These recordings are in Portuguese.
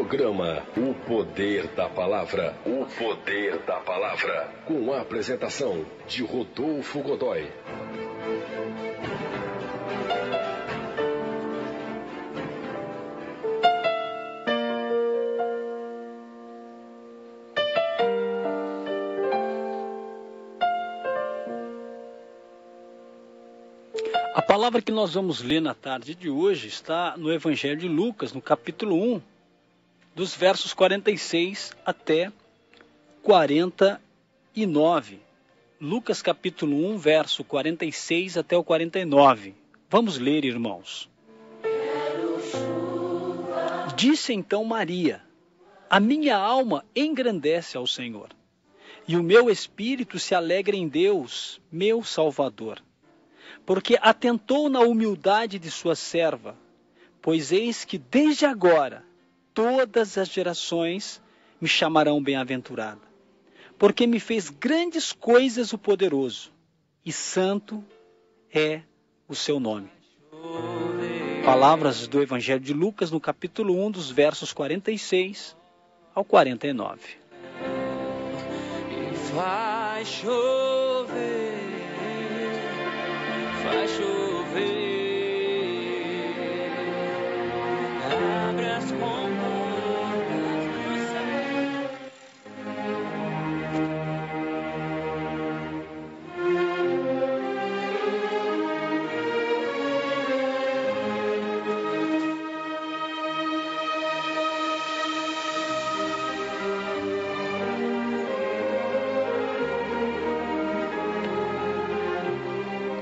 Programa O Poder da Palavra. O Poder da Palavra. Com a apresentação de Rodolfo Godoy. A palavra que nós vamos ler na tarde de hoje está no Evangelho de Lucas, no capítulo 1, dos versos 46 até 49. Lucas capítulo 1, verso 46 até o 49. Vamos ler, irmãos. Disse então Maria: a minha alma engrandece ao Senhor, e o meu espírito se alegra em Deus, meu Salvador, porque atentou na humildade de sua serva, pois eis que desde agora todas as gerações me chamarão bem-aventurada, porque me fez grandes coisas o poderoso, e santo é o seu nome. Palavras do Evangelho de Lucas, no capítulo 1, dos versos 46 ao 49. Vai chover, vai chover, abre as comportas do céu.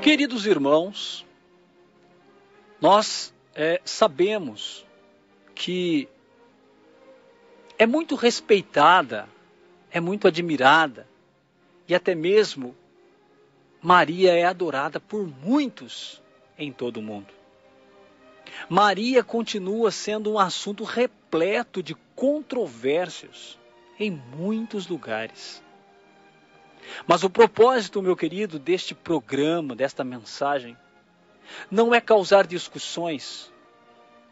Queridos irmãos, nós sabemos que é muito respeitada, é muito admirada, e até mesmo Maria é adorada por muitos em todo o mundo. Maria continua sendo um assunto repleto de controvérsias em muitos lugares. Mas o propósito, meu querido, deste programa, desta mensagem, não é causar discussões,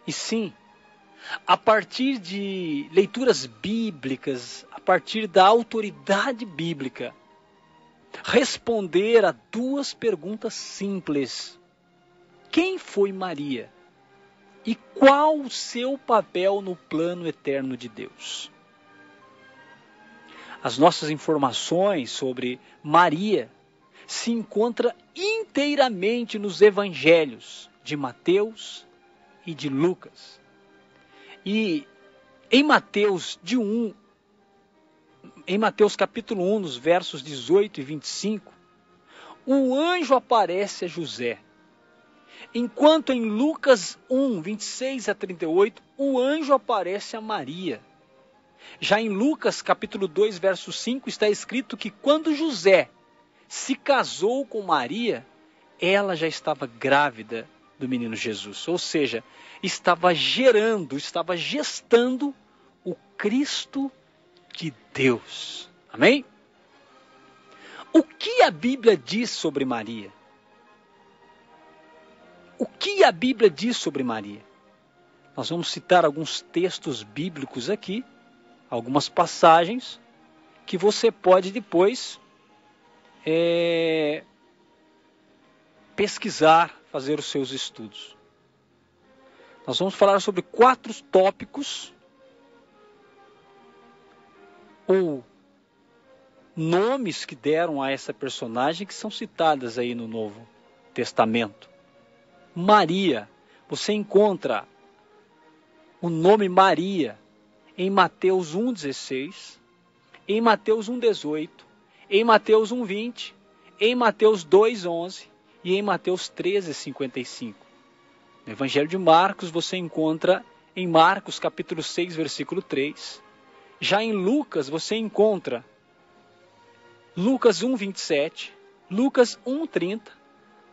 e sim, a partir de leituras bíblicas, a partir da autoridade bíblica, responder a duas perguntas simples: quem foi Maria? E qual o seu papel no plano eterno de Deus? As nossas informações sobre Maria se encontram inteiramente nos evangelhos de Mateus e de Lucas. E em Mateus capítulo 1, nos versos 18 e 25, o anjo aparece a José. Enquanto em Lucas 1, 26 a 38, o anjo aparece a Maria. Já em Lucas capítulo 2, verso 5, está escrito que quando José se casou com Maria, ela já estava grávida do menino Jesus. Ou seja, estava gestando o Cristo de Deus. Amém? O que a Bíblia diz sobre Maria? O que a Bíblia diz sobre Maria? Nós vamos citar alguns textos bíblicos aqui, algumas passagens que você pode depois pesquisar, fazer os seus estudos. Nós vamos falar sobre 4 tópicos ou nomes que deram a essa personagem que são citadas aí no Novo Testamento. Maria, você encontra o nome Maria em Mateus 1,16, em Mateus 1,18, em Mateus 1,20, em Mateus 2,11 e em Mateus 13,55. No Evangelho de Marcos você encontra em Marcos capítulo 6, versículo 3. Já em Lucas você encontra Lucas 1,27, Lucas 1,30,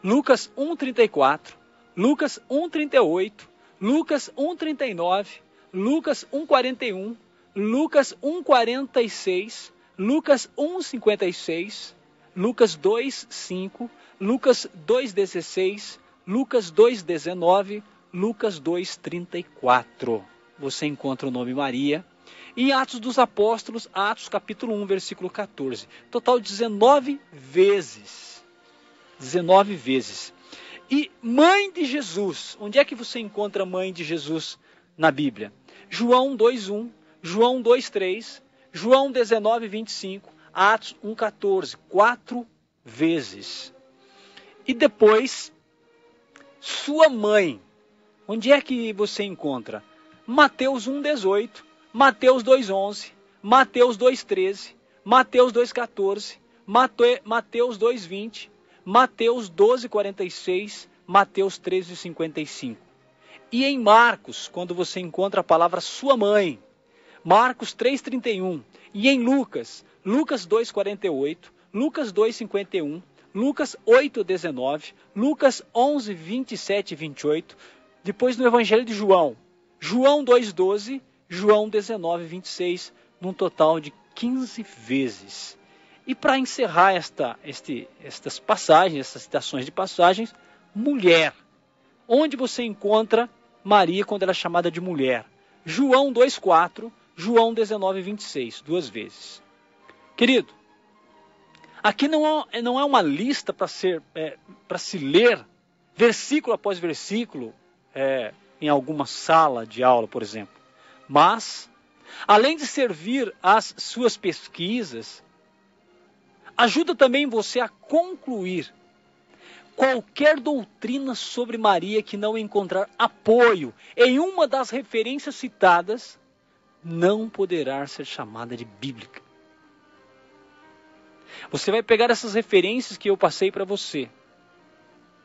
Lucas 1,34, Lucas 1,38, Lucas 1,39, Lucas 1,41, Lucas 1,46, Lucas 1,56, Lucas 2,5, Lucas 2,16, Lucas 2,19, Lucas 2,34. você encontra o nome Maria. Em Atos dos Apóstolos, Atos capítulo 1, versículo 14. Total 19 vezes. 19 vezes. E mãe de Jesus. Onde é que você encontra mãe de Jesus na Bíblia? João 2:1, João 2:3, João 19:25, Atos 1:14. 4 vezes. E depois, sua mãe. Onde é que você encontra? Mateus 1:18, Mateus 2:11, Mateus 2:13, Mateus 2:14, Mateus 2:20, Mateus 12:46, Mateus 13:55. E em Marcos, quando você encontra a palavra sua mãe, Marcos 3:31. E em Lucas, Lucas 2:48, Lucas 2:51, Lucas 8:19, Lucas 11:27 e 28. Depois no Evangelho de João, João 2:12, João 19:26, num total de 15 vezes. E para encerrar estas passagens, essas citações de passagens, mulher. Onde você encontra Maria quando ela é chamada de mulher? João 2:4, João 19:26, 2 vezes. Querido, aqui não é uma lista para se ler versículo após versículo em alguma sala de aula, por exemplo. Mas, além de servir às suas pesquisas, ajuda também você a concluir qualquer doutrina sobre Maria que não encontrar apoio em uma das referências citadas, não poderá ser chamada de bíblica. Você vai pegar essas referências que eu passei para você,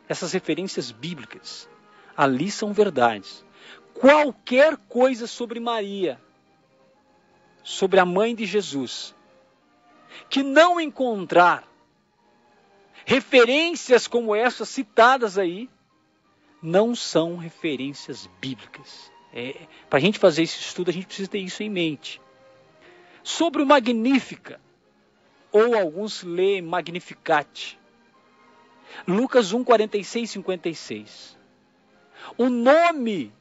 essas referências bíblicas, ali são verdades. Qualquer coisa sobre Maria, sobre a mãe de Jesus, que não encontrar referências como essas citadas aí, não são referências bíblicas. Para a gente fazer esse estudo, a gente precisa ter isso em mente. Sobre o Magnífica, ou alguns leem Magnificat, Lucas 1, 46 e 56. O nome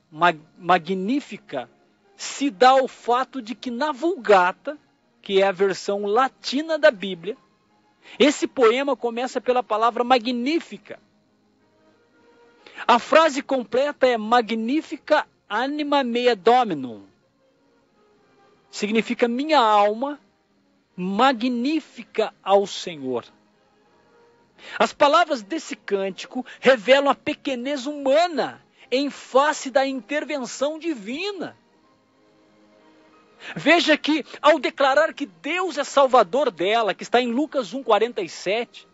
Magnífica se dá ao fato de que na Vulgata, que é a versão latina da Bíblia, esse poema começa pela palavra magnífica. A frase completa é Magnifica anima mea dominum. Significa minha alma magnífica ao Senhor. As palavras desse cântico revelam a pequenez humana em face da intervenção divina. Veja que, ao declarar que Deus é salvador dela, que está em Lucas 1,47,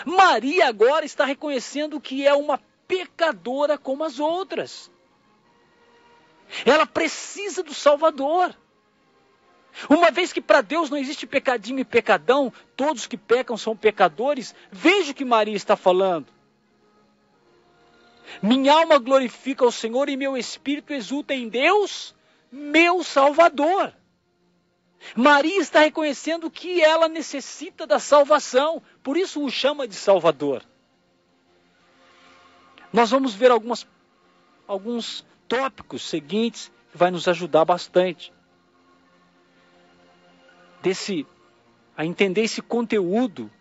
Maria agora está reconhecendo que é uma pecadora como as outras. Ela precisa do Salvador. Uma vez que para Deus não existe pecadinho e pecadão, todos que pecam são pecadores, veja o que Maria está falando. Minha alma glorifica o Senhor e meu espírito exulta em Deus, meu Salvador. Maria está reconhecendo que ela necessita da salvação, por isso o chama de Salvador. Nós vamos ver alguns tópicos seguintes que vai nos ajudar bastante a entender esse conteúdo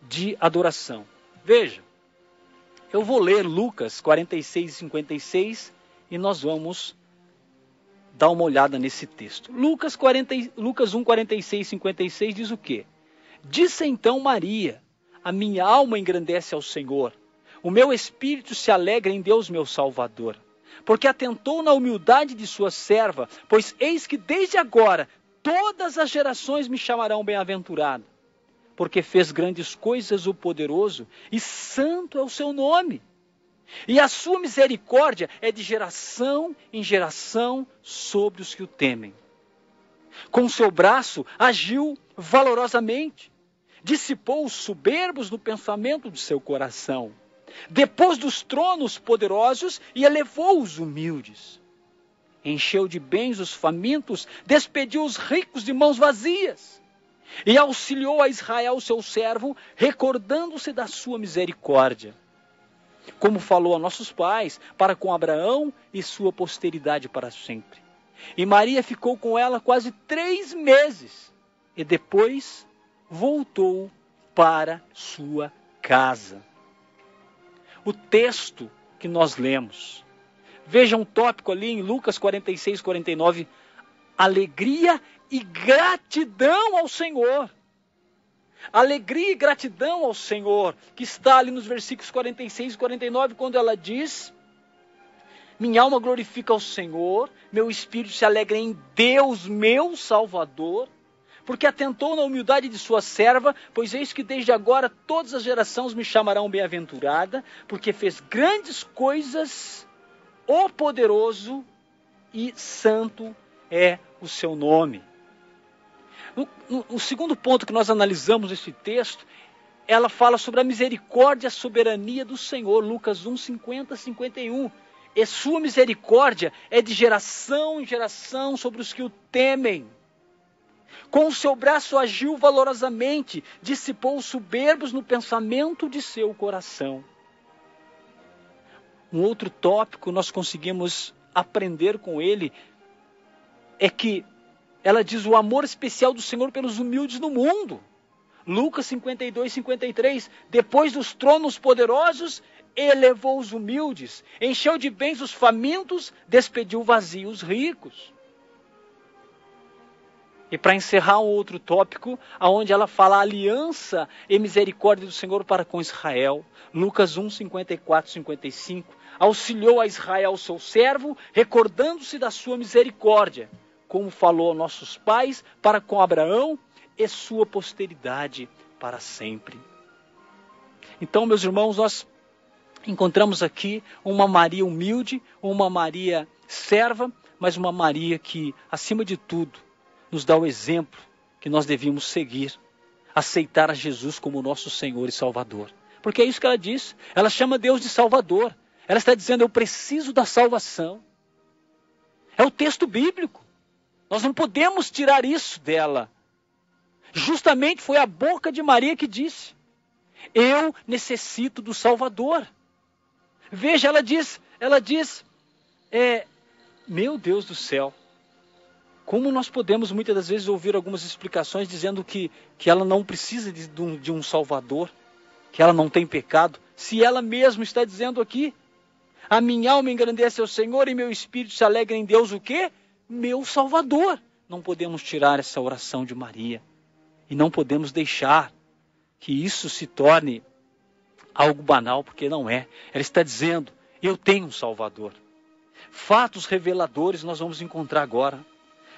de adoração. Veja, eu vou ler Lucas 46 e 56 e nós vamos dar uma olhada nesse texto. Lucas 1, 46 e 56 diz o quê? Disse então Maria, a minha alma engrandece ao Senhor, o meu espírito se alegra em Deus meu Salvador, porque atentou na humildade de sua serva, pois eis que desde agora todas as gerações me chamarão bem-aventurado, porque fez grandes coisas o poderoso, e santo é o seu nome. E a sua misericórdia é de geração em geração sobre os que o temem. Com seu braço agiu valorosamente, dissipou os soberbos no pensamento de seu coração, depôs dos tronos poderosos e elevou os humildes. Encheu de bens os famintos, despediu os ricos de mãos vazias. E auxiliou a Israel, seu servo, recordando-se da sua misericórdia. Como falou a nossos pais, para com Abraão e sua posteridade para sempre. E Maria ficou com ela quase 3 meses. E depois voltou para sua casa. O texto que nós lemos. Veja um tópico ali em Lucas 46, 49. Alegria e gratidão ao Senhor. Alegria e gratidão ao Senhor, que está ali nos versículos 46 e 49, quando ela diz: minha alma glorifica ao Senhor, meu espírito se alegra em Deus, meu Salvador, porque atentou na humildade de sua serva, pois eis que desde agora todas as gerações me chamarão bem-aventurada, porque fez grandes coisas, o poderoso e santo é o seu nome. O segundo ponto que nós analisamos nesse texto, ela fala sobre a misericórdia e a soberania do Senhor, Lucas 1, 50, 51. E sua misericórdia é de geração em geração sobre os que o temem. Com o seu braço agiu valorosamente, dissipou os soberbos no pensamento de seu coração. Um outro tópico nós conseguimos aprender com ele é que ela diz o amor especial do Senhor pelos humildes no mundo. Lucas 52, 53. Depois dos tronos poderosos, elevou os humildes, encheu de bens os famintos, despediu vazios os ricos. E para encerrar um outro tópico, onde ela fala a aliança e misericórdia do Senhor para com Israel. Lucas 1, 54, 55. Auxiliou a Israel, seu servo, recordando-se da sua misericórdia, como falou a nossos pais, para com Abraão e sua posteridade para sempre. Então, meus irmãos, nós encontramos aqui uma Maria humilde, uma Maria serva, mas uma Maria que, acima de tudo, nos dá o exemplo que nós devíamos seguir, aceitar a Jesus como nosso Senhor e Salvador. Porque é isso que ela diz, ela chama Deus de Salvador, ela está dizendo, eu preciso da salvação. É o texto bíblico. Nós não podemos tirar isso dela. Justamente foi a boca de Maria que disse, eu necessito do Salvador. Veja, ela diz, meu Deus do céu, como nós podemos muitas das vezes ouvir algumas explicações dizendo que ela não precisa de um Salvador, que ela não tem pecado, se ela mesma está dizendo aqui, a minha alma engrandece ao Senhor e meu espírito se alegra em Deus, o quê? Meu Salvador. Não podemos tirar essa oração de Maria. E não podemos deixar que isso se torne algo banal, porque não é. Ela está dizendo, eu tenho um Salvador. Fatos reveladores nós vamos encontrar agora.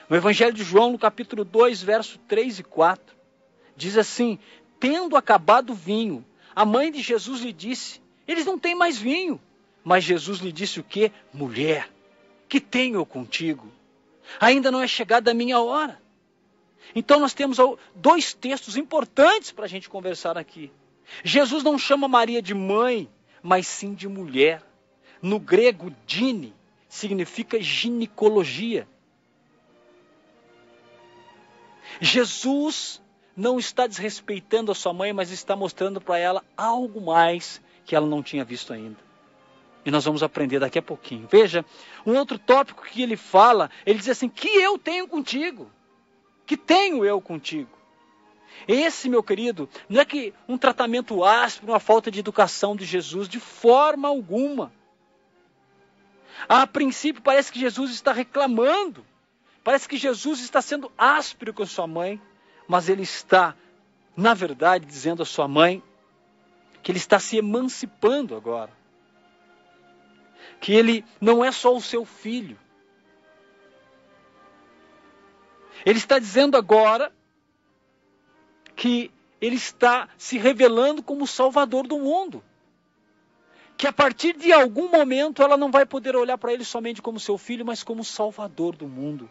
No Evangelho de João, no capítulo 2, verso 3 e 4, diz assim, tendo acabado o vinho, a mãe de Jesus lhe disse, eles não têm mais vinho. Mas Jesus lhe disse o quê? Mulher, que tenho eu contigo? Ainda não é chegada a minha hora. Então nós temos 2 textos importantes para a gente conversar aqui. Jesus não chama Maria de mãe, mas sim de mulher. No grego, dine, significa ginecologia. Jesus não está desrespeitando a sua mãe, mas está mostrando para ela algo mais que ela não tinha visto ainda. E nós vamos aprender daqui a pouquinho. Veja, um outro tópico que ele fala, ele diz assim, que eu tenho contigo? Que tenho eu contigo? Esse, meu querido, não é que um tratamento áspero, uma falta de educação de Jesus, de forma alguma. A princípio parece que Jesus está reclamando, parece que Jesus está sendo áspero com sua mãe, mas ele está, na verdade, dizendo à sua mãe que ele está se emancipando agora. Que ele não é só o seu filho. Ele está dizendo agora que ele está se revelando como o Salvador do mundo. Que a partir de algum momento ela não vai poder olhar para ele somente como seu filho, mas como o Salvador do mundo.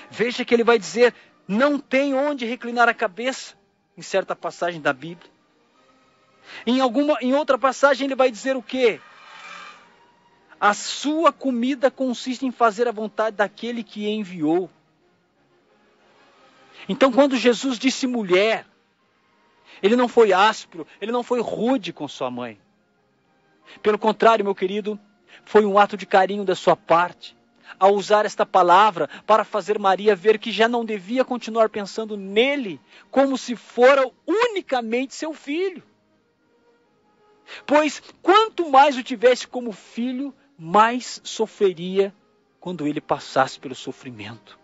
Veja que ele vai dizer, não tem onde reclinar a cabeça, em certa passagem da Bíblia. Em outra passagem ele vai dizer o quê? A sua comida consiste em fazer a vontade daquele que enviou. Então quando Jesus disse mulher, ele não foi áspero, ele não foi rude com sua mãe. Pelo contrário, meu querido, Foi um ato de carinho da sua parte, ao usar esta palavra para fazer Maria ver que já não devia continuar pensando nele como se fora unicamente seu filho. Pois quanto mais o tivesse como filho, mais sofreria quando ele passasse pelo sofrimento.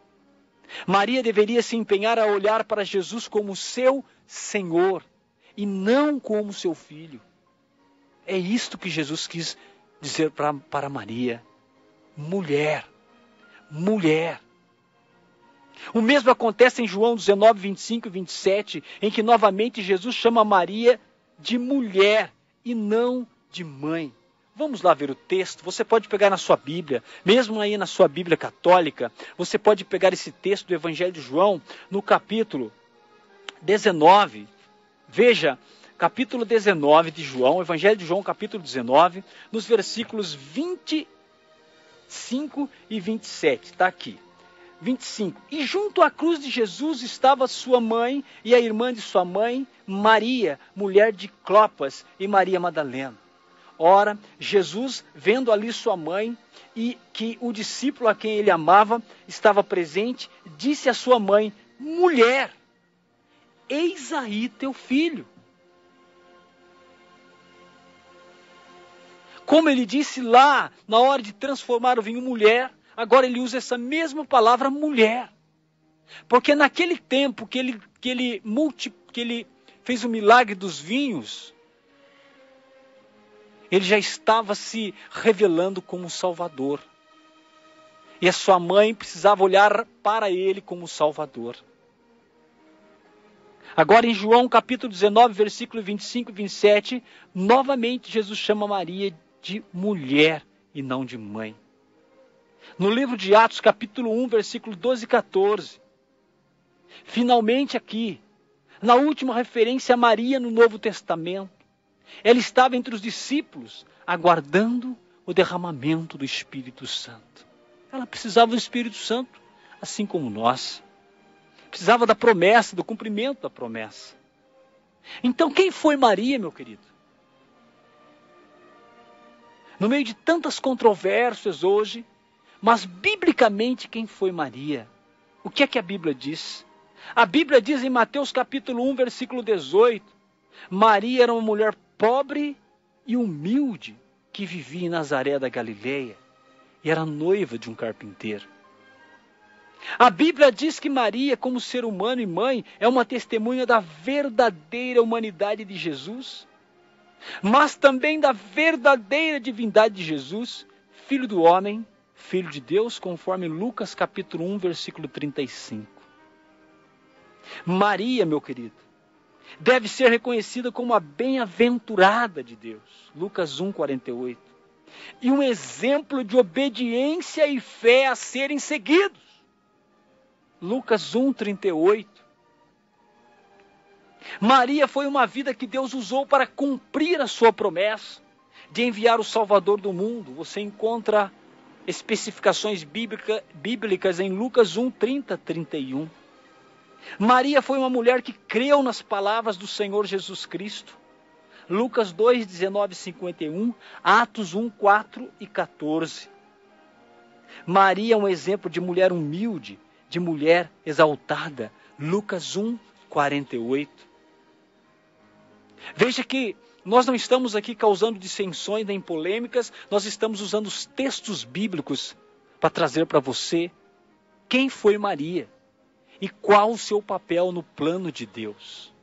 Maria deveria se empenhar a olhar para Jesus como seu Senhor e não como seu filho. É isto que Jesus quis dizer para Maria. Mulher. Mulher. O mesmo acontece em João 19, 25 e 27, em que novamente Jesus chama Maria de mulher e não de mãe. Vamos lá ver o texto. Você pode pegar na sua Bíblia, mesmo aí na sua Bíblia católica, você pode pegar esse texto do Evangelho de João, no capítulo 19. Veja, capítulo 19 de João, Evangelho de João, capítulo 19, nos versículos 25 e 27. Está aqui. 25. E junto à cruz de Jesus estava sua mãe e a irmã de sua mãe, Maria, mulher de Clopas, e Maria Madalena. Ora, Jesus, vendo ali sua mãe e que o discípulo a quem ele amava estava presente, disse à sua mãe: mulher, eis aí teu filho. Como ele disse lá, na hora de transformar o vinho mulher, agora ele usa essa mesma palavra mulher. Porque naquele tempo que ele fez o milagre dos vinhos, ele já estava se revelando como Salvador. E a sua mãe precisava olhar para ele como Salvador. Agora em João capítulo 19, versículo 25 e 27, novamente Jesus chama Maria de mulher e não de mãe. No livro de Atos capítulo 1, versículo 12 e 14. Finalmente aqui, na última referência a Maria no Novo Testamento, ela estava entre os discípulos, aguardando o derramamento do Espírito Santo. Ela precisava do Espírito Santo, assim como nós. Precisava da promessa, do cumprimento da promessa. Então, quem foi Maria, meu querido? No meio de tantas controvérsias hoje, mas biblicamente, quem foi Maria? O que é que a Bíblia diz? A Bíblia diz em Mateus capítulo 1, versículo 18, Maria era uma mulher pobre e humilde que vivia em Nazaré da Galileia e era noiva de um carpinteiro. A Bíblia diz que Maria, como ser humano e mãe, é uma testemunha da verdadeira humanidade de Jesus, mas também da verdadeira divindade de Jesus, Filho do homem, Filho de Deus, conforme Lucas capítulo 1, versículo 35. Maria, meu querido, deve ser reconhecida como a bem-aventurada de Deus. Lucas 1, 48. E um exemplo de obediência e fé a serem seguidos. Lucas 1, 38. Maria foi uma vida que Deus usou para cumprir a sua promessa de enviar o Salvador do mundo. Você encontra especificações bíblicas em Lucas 1, 30, 31. Maria foi uma mulher que creu nas palavras do Senhor Jesus Cristo. Lucas 2, 19 e 51, Atos 1, 4 e 14. Maria é um exemplo de mulher humilde, de mulher exaltada. Lucas 1, 48. Veja que nós não estamos aqui causando dissensões nem polêmicas, nós estamos usando os textos bíblicos para trazer para você quem foi Maria e qual o seu papel no plano de Deus.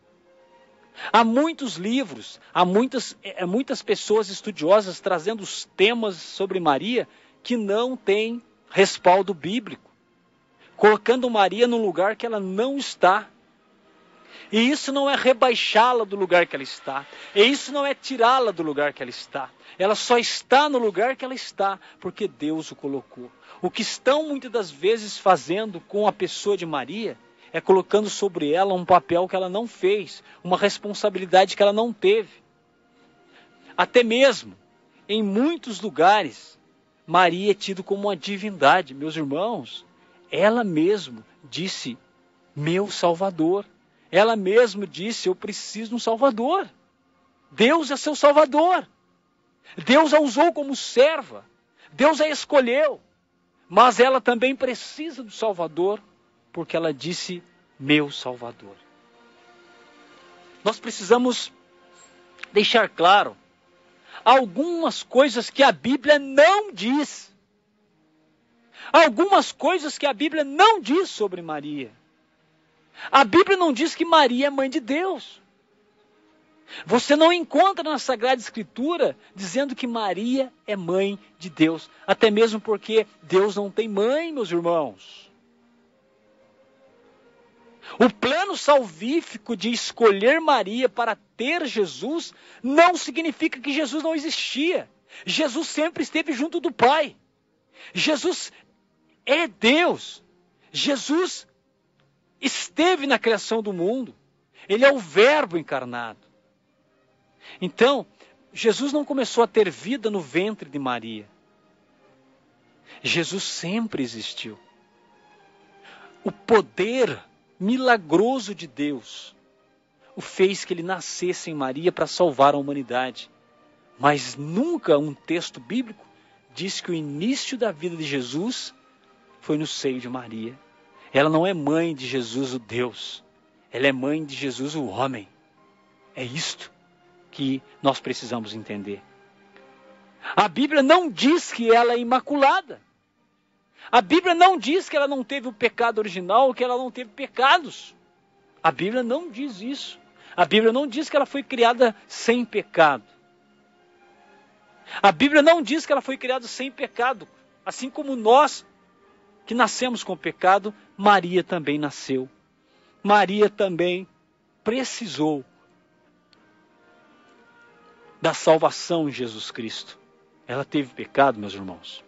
Há muitos livros, há muitas pessoas estudiosas trazendo os temas sobre Maria que não têm respaldo bíblico, colocando Maria num lugar que ela não está. E isso não é rebaixá-la do lugar que ela está. E isso não é tirá-la do lugar que ela está. Ela só está no lugar que ela está, porque Deus o colocou. O que estão muitas das vezes fazendo com a pessoa de Maria é colocando sobre ela um papel que ela não fez, uma responsabilidade que ela não teve. Até mesmo, em muitos lugares, Maria é tida como uma divindade. Meus irmãos, ela mesma disse, meu Salvador. Ela mesma disse, eu preciso de um Salvador. Deus é seu Salvador. Deus a usou como serva Deus a escolheu, mas ela também precisa do Salvador, porque ela disse, meu Salvador. Nós precisamos deixar claro algumas coisas que a Bíblia não diz. Algumas coisas que a Bíblia não diz sobre Maria. A Bíblia não diz que Maria é mãe de Deus. Você não encontra na Sagrada Escritura dizendo que Maria é mãe de Deus. Até mesmo porque Deus não tem mãe, meus irmãos. O plano salvífico de escolher Maria para ter Jesus não significa que Jesus não existia. Jesus sempre esteve junto do Pai. Jesus é Deus. Jesus esteve na criação do mundo. Ele é o Verbo encarnado. Então, Jesus não começou a ter vida no ventre de Maria. Jesus sempre existiu. O poder milagroso de Deus o fez que ele nascesse em Maria para salvar a humanidade. Mas nunca um texto bíblico diz que o início da vida de Jesus foi no seio de Maria. Ela não é mãe de Jesus, o Deus. Ela é mãe de Jesus, o homem. É isto que nós precisamos entender. A Bíblia não diz que ela é imaculada. A Bíblia não diz que ela não teve o pecado original ou que ela não teve pecados. A Bíblia não diz isso. A Bíblia não diz que ela foi criada sem pecado. A Bíblia não diz que ela foi criada sem pecado. Assim como nós que nascemos com pecado, Maria também nasceu. Maria também precisou da salvação em Jesus Cristo. Ela teve pecado, meus irmãos.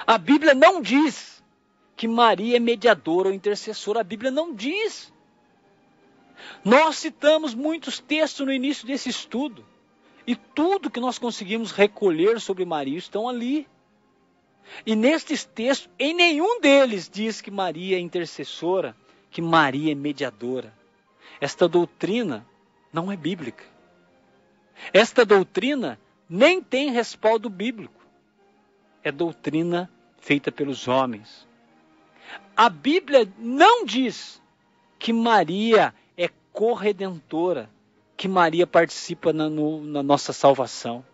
A Bíblia não diz que Maria é mediadora ou intercessora. A Bíblia não diz. Nós citamos muitos textos no início desse estudo. E tudo que nós conseguimos recolher sobre Maria estão ali. E nestes textos, em nenhum deles diz que Maria é intercessora, que Maria é mediadora. Esta doutrina não é bíblica. Esta doutrina nem tem respaldo bíblico. É doutrina feita pelos homens. A Bíblia não diz que Maria é corredentora, que Maria participa na nossa salvação.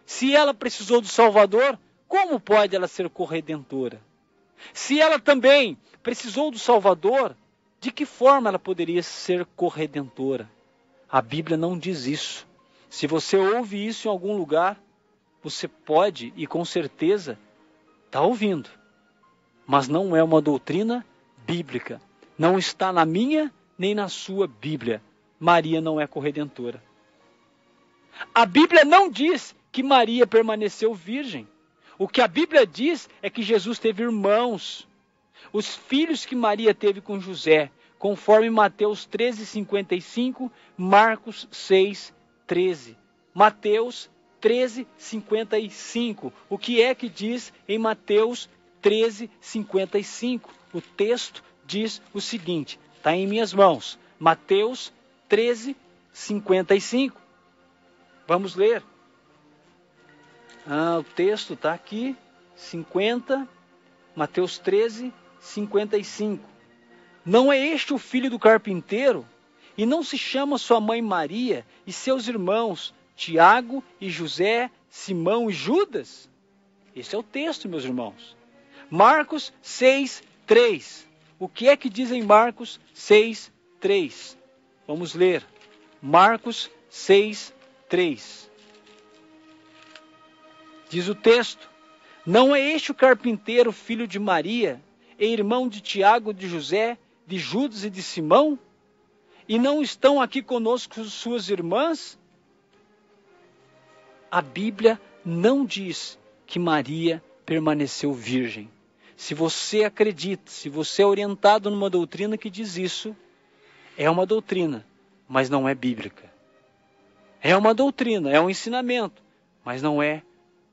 Se ela precisou do Salvador, como pode ela ser corredentora? Se ela também precisou do Salvador, de que forma ela poderia ser corredentora? A Bíblia não diz isso. Se você ouve isso em algum lugar, você pode e com certeza está ouvindo. Mas não é uma doutrina bíblica. Não está na minha nem na sua Bíblia. Maria não é corredentora. A Bíblia não diz que Maria permaneceu virgem. O que a Bíblia diz é que Jesus teve irmãos. Os filhos que Maria teve com José, conforme Mateus 13:55, Marcos 6:13. Mateus 13:55. O que é que diz em Mateus 13:55? O texto diz o seguinte, está em minhas mãos. Mateus 13:55. Vamos ler. O texto está aqui, 50, Mateus 13:55. Não é este o filho do carpinteiro? E não se chama sua mãe Maria e seus irmãos Tiago e José, Simão e Judas? Esse é o texto, meus irmãos. Marcos 6:3. O que é que diz em Marcos 6:3? Vamos ler. Marcos 6:3. Diz o texto: não é este o carpinteiro, filho de Maria, e irmão de Tiago, de José, de Judas e de Simão? E não estão aqui conosco suas irmãs? A Bíblia não diz que Maria permaneceu virgem. Se você acredita, se você é orientado numa doutrina que diz isso, é uma doutrina, mas não é bíblica. É uma doutrina, é um ensinamento, mas não é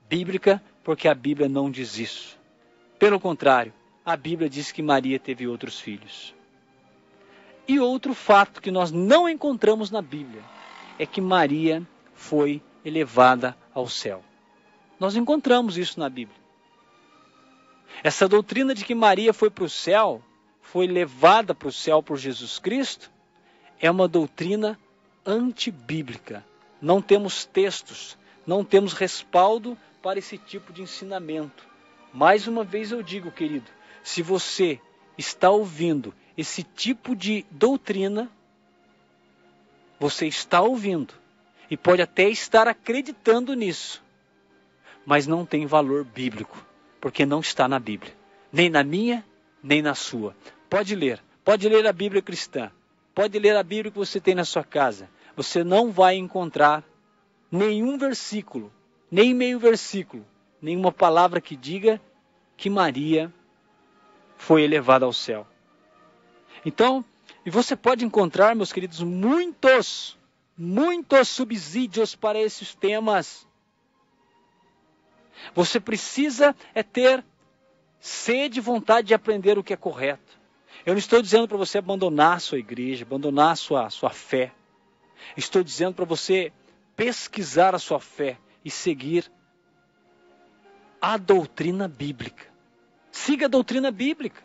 bíblica, porque a Bíblia não diz isso. Pelo contrário, a Bíblia diz que Maria teve outros filhos. E outro fato que nós não encontramos na Bíblia é que Maria foi elevada ao céu. Nós encontramos isso na Bíblia. Essa doutrina de que Maria foi para o céu, foi levada para o céu por Jesus Cristo, é uma doutrina antibíblica. Não temos textos, não temos respaldo para esse tipo de ensinamento. Mais uma vez eu digo, querido, se você está ouvindo esse tipo de doutrina, você está ouvindo e pode até estar acreditando nisso, mas não tem valor bíblico, porque não está na Bíblia, nem na minha, nem na sua. Pode ler a Bíblia cristã, pode ler a Bíblia que você tem na sua casa. Você não vai encontrar nenhum versículo, nem meio versículo, nenhuma palavra que diga que Maria foi elevada ao céu. Então, e você pode encontrar, meus queridos, muitos subsídios para esses temas. Você precisa ter sede e vontade de aprender o que é correto. Eu não estou dizendo para você abandonar a sua igreja, abandonar a sua fé. Estou dizendo para você pesquisar a sua fé e seguir a doutrina bíblica. Siga a doutrina bíblica.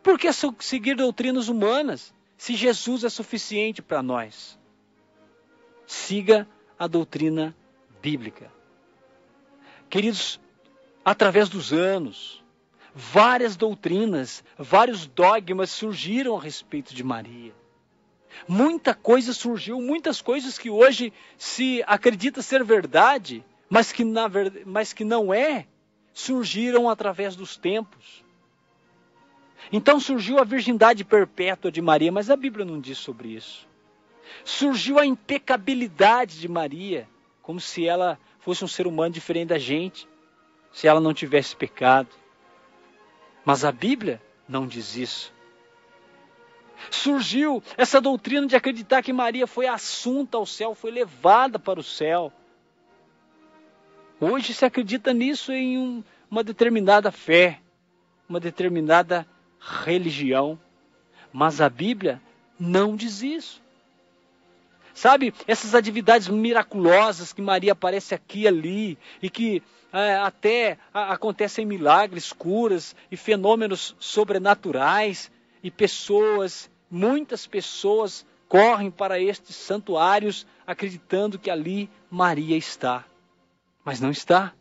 Por que seguir doutrinas humanas, se Jesus é suficiente para nós? Siga a doutrina bíblica. Queridos, através dos anos, várias doutrinas, vários dogmas surgiram a respeito de Maria. Muita coisa surgiu, muitas coisas que hoje se acredita ser verdade, mas que não é, surgiram através dos tempos. Então surgiu a virgindade perpétua de Maria, mas a Bíblia não diz sobre isso. Surgiu a impecabilidade de Maria, como se ela fosse um ser humano diferente da gente, se ela não tivesse pecado. Mas a Bíblia não diz isso. Surgiu essa doutrina de acreditar que Maria foi assunta ao céu, foi levada para o céu. Hoje se acredita nisso em uma determinada fé, uma determinada religião. Mas a Bíblia não diz isso. Sabe, essas atividades miraculosas que Maria aparece aqui e ali, e que até acontecem milagres, curas e fenômenos sobrenaturais, e muitas pessoas correm para estes santuários acreditando que ali Maria está. Mas não está.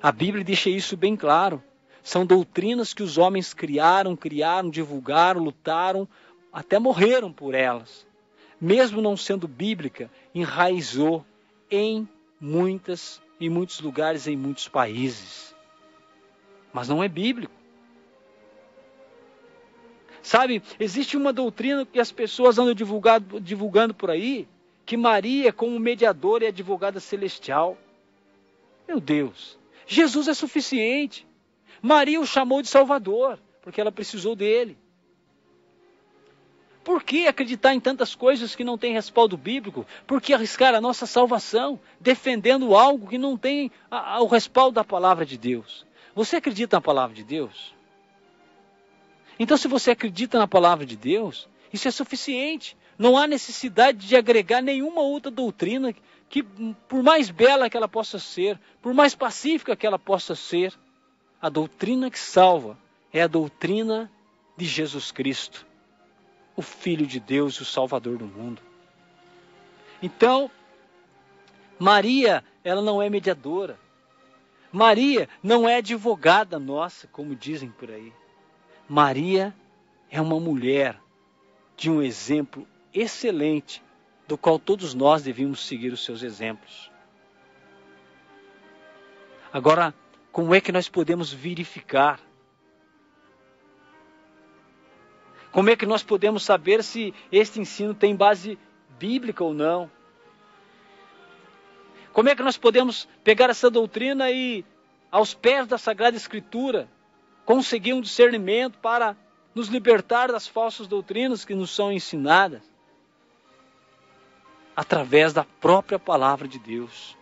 A Bíblia deixa isso bem claro. São doutrinas que os homens criaram, divulgaram, lutaram, até morreram por elas. Mesmo não sendo bíblica, enraizou em muitos lugares, em muitos países. Mas não é bíblico. Sabe, existe uma doutrina que as pessoas andam divulgando por aí, que Maria, como mediadora, é advogada celestial. Meu Deus, Jesus é suficiente. Maria o chamou de Salvador, porque ela precisou dele. Por que acreditar em tantas coisas que não têm respaldo bíblico? Por que arriscar a nossa salvação, defendendo algo que não tem o respaldo da palavra de Deus? Você acredita na palavra de Deus? Então, se você acredita na palavra de Deus, isso é suficiente. Não há necessidade de agregar nenhuma outra doutrina que, por mais bela que ela possa ser, por mais pacífica que ela possa ser, a doutrina que salva é a doutrina de Jesus Cristo, o Filho de Deus e o Salvador do mundo. Então, Maria, ela não é mediadora. Maria não é advogada nossa, como dizem por aí. Maria é uma mulher de um exemplo excelente, do qual todos nós devíamos seguir os seus exemplos. Agora, como é que nós podemos verificar? Como é que nós podemos saber se este ensino tem base bíblica ou não? Como é que nós podemos pegar essa doutrina e, aos pés da Sagrada Escritura, conseguir um discernimento para nos libertar das falsas doutrinas que nos são ensinadas? Através da própria palavra de Deus.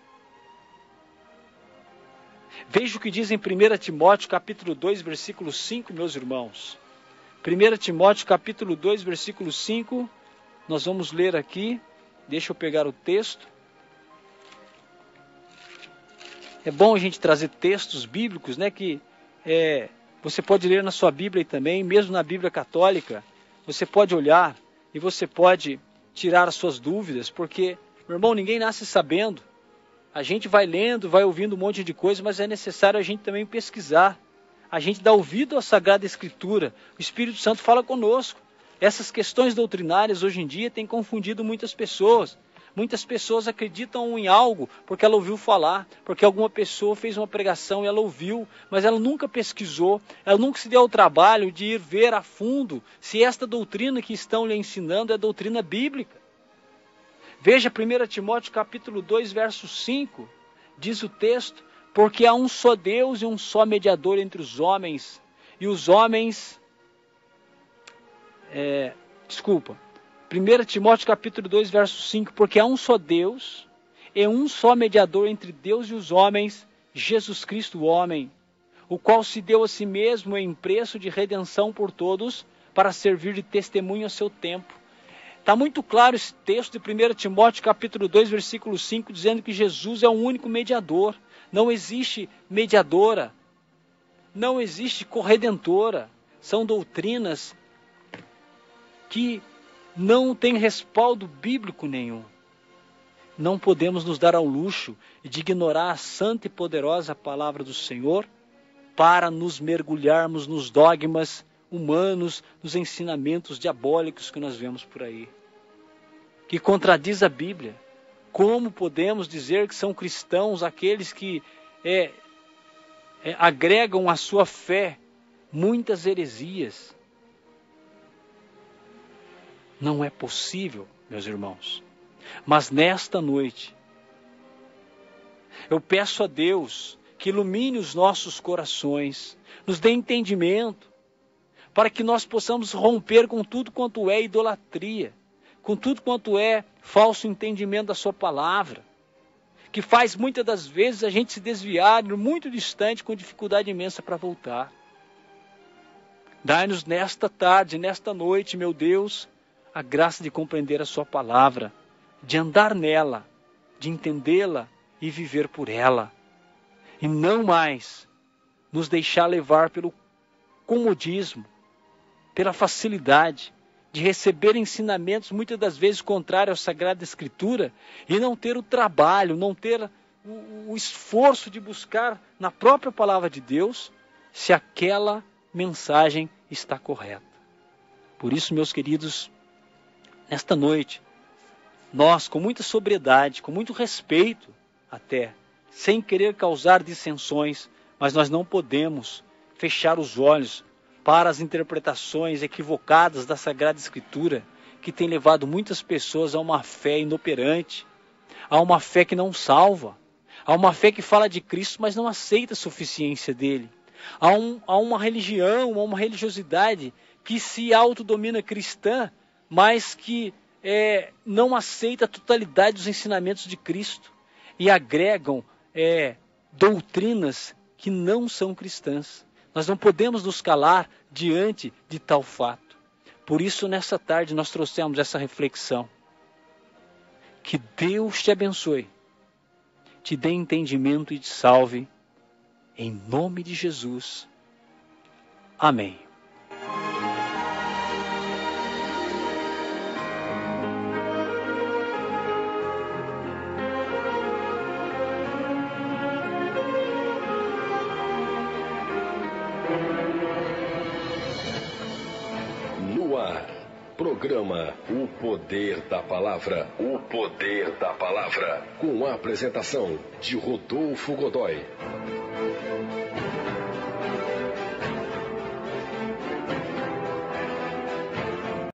Veja o que diz em 1 Timóteo capítulo 2, versículo 5, meus irmãos. 1 Timóteo capítulo 2, versículo 5, nós vamos ler aqui, deixa eu pegar o texto. É bom a gente trazer textos bíblicos, né, que você pode ler na sua Bíblia também, mesmo na Bíblia católica. Você pode olhar e você pode tirar as suas dúvidas, porque, meu irmão, ninguém nasce sabendo. A gente vai lendo, vai ouvindo um monte de coisa, mas é necessário a gente também pesquisar. A gente dá ouvido à Sagrada Escritura. O Espírito Santo fala conosco. Essas questões doutrinárias hoje em dia têm confundido muitas pessoas. Muitas pessoas acreditam em algo porque ela ouviu falar, porque alguma pessoa fez uma pregação e ela ouviu, mas ela nunca pesquisou, ela nunca se deu ao trabalho de ir ver a fundo se esta doutrina que estão lhe ensinando é doutrina bíblica. Veja 1 Timóteo capítulo 2, verso 5, diz o texto: porque há um só Deus e um só mediador entre os homens, e os homens... 1 Timóteo capítulo 2, verso 5, porque há um só Deus e um só mediador entre Deus e os homens, Jesus Cristo o homem, o qual se deu a si mesmo em preço de redenção por todos, para servir de testemunho a seu tempo. Está muito claro esse texto de 1 Timóteo capítulo 2, versículo 5, dizendo que Jesus é o único mediador. Não existe mediadora, não existe corredentora. São doutrinas que não têm respaldo bíblico nenhum. Não podemos nos dar ao luxo de ignorar a santa e poderosa palavra do Senhor para nos mergulharmos nos dogmas humanos, nos ensinamentos diabólicos que nós vemos por aí, que contradiz a Bíblia. Como podemos dizer que são cristãos aqueles que agregam à sua fé muitas heresias? Não é possível, meus irmãos. Mas nesta noite, eu peço a Deus que ilumine os nossos corações, nos dê entendimento, para que nós possamos romper com tudo quanto é idolatria, com tudo quanto é falso entendimento da sua palavra, que faz muitas das vezes a gente se desviar muito distante, com dificuldade imensa para voltar. Dai-nos nesta tarde, nesta noite, meu Deus, a graça de compreender a sua palavra, de andar nela, de entendê-la e viver por ela, e não mais nos deixar levar pelo comodismo, pela facilidade de receber ensinamentos muitas das vezes contrários à Sagrada Escritura e não ter o trabalho, não ter o esforço de buscar na própria palavra de Deus se aquela mensagem está correta. Por isso, meus queridos, nesta noite, nós, com muita sobriedade, com muito respeito até, sem querer causar dissensões, mas nós não podemos fechar os olhos para as interpretações equivocadas da Sagrada Escritura, que tem levado muitas pessoas a uma fé inoperante, a uma fé que não salva, a uma fé que fala de Cristo, mas não aceita a suficiência dele, a uma religião, a uma religiosidade que se autodomina cristã, mas que não aceita a totalidade dos ensinamentos de Cristo e agregam doutrinas que não são cristãs. Nós não podemos nos calar diante de tal fato. Por isso, nessa tarde, nós trouxemos essa reflexão. Que Deus te abençoe, te dê entendimento e te salve, em nome de Jesus. Amém. Programa O Poder da Palavra. O Poder da Palavra. Com a apresentação de Rodolfo Godoy.